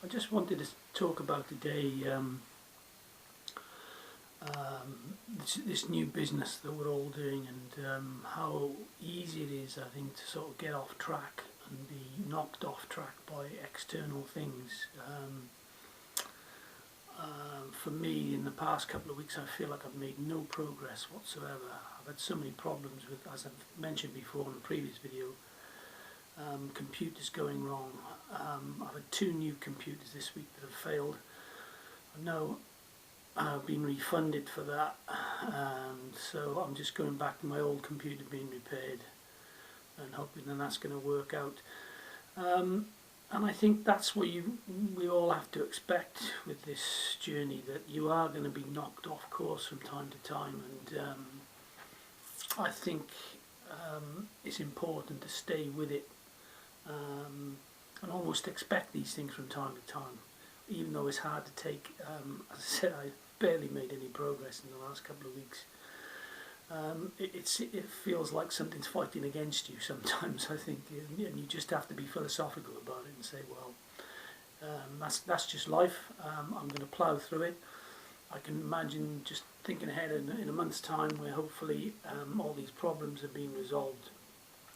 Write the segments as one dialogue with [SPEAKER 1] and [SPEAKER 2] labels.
[SPEAKER 1] I just wanted to talk about today this new business that we're all doing, and how easy it is, I think, to sort of get off track and be knocked off track by external things. For me, in the past couple of weeks, I feel like I've made no progress whatsoever. I've had so many problems with, as I've mentioned before in a previous video, computers going wrong. I've had 2 new computers this week that have failed. I know I've been refunded for that, and so I'm just going back to my old computer being repaired and hoping that that's going to work out. And I think that's what we all have to expect with this journey, that you are going to be knocked off course from time to time, and I think it's important to stay with it, and almost expect these things from time to time, even though it's hard to take. As I said, I barely made any progress in the last couple of weeks. It feels like something's fighting against you sometimes, I think, and you just have to be philosophical about it and say, well, that's just life. I'm going to plough through it. I can imagine just thinking ahead in a month's time where hopefully all these problems are being resolved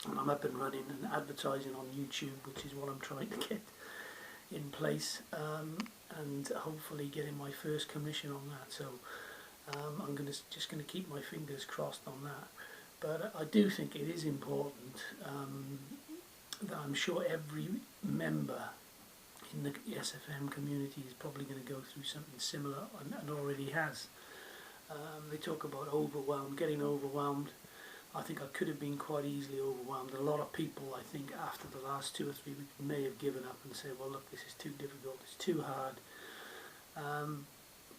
[SPEAKER 1] and I'm up and running and advertising on YouTube, which is what I'm trying to get in place, and hopefully getting my first commission on that. So I'm just going to keep my fingers crossed on that. But I do think it is important that I'm sure every member in the SFM community is probably going to go through something similar, and already has. They talk about getting overwhelmed. I think I could have been quite easily overwhelmed. A lot of people, I think, after the last 2 or 3 weeks may have given up and said, well, look, this is too difficult, it's too hard.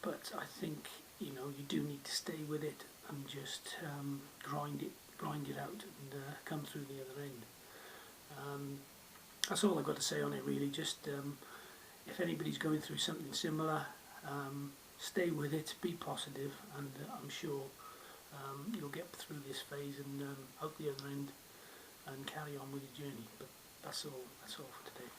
[SPEAKER 1] But I think, you do need to stay with it and just grind it out and come through the other end. That's all I've got to say on it, really. Just if anybody's going through something similar, stay with it, be positive, and I'm sure you'll get through this phase and out the other end and carry on with your journey. But that's all for today.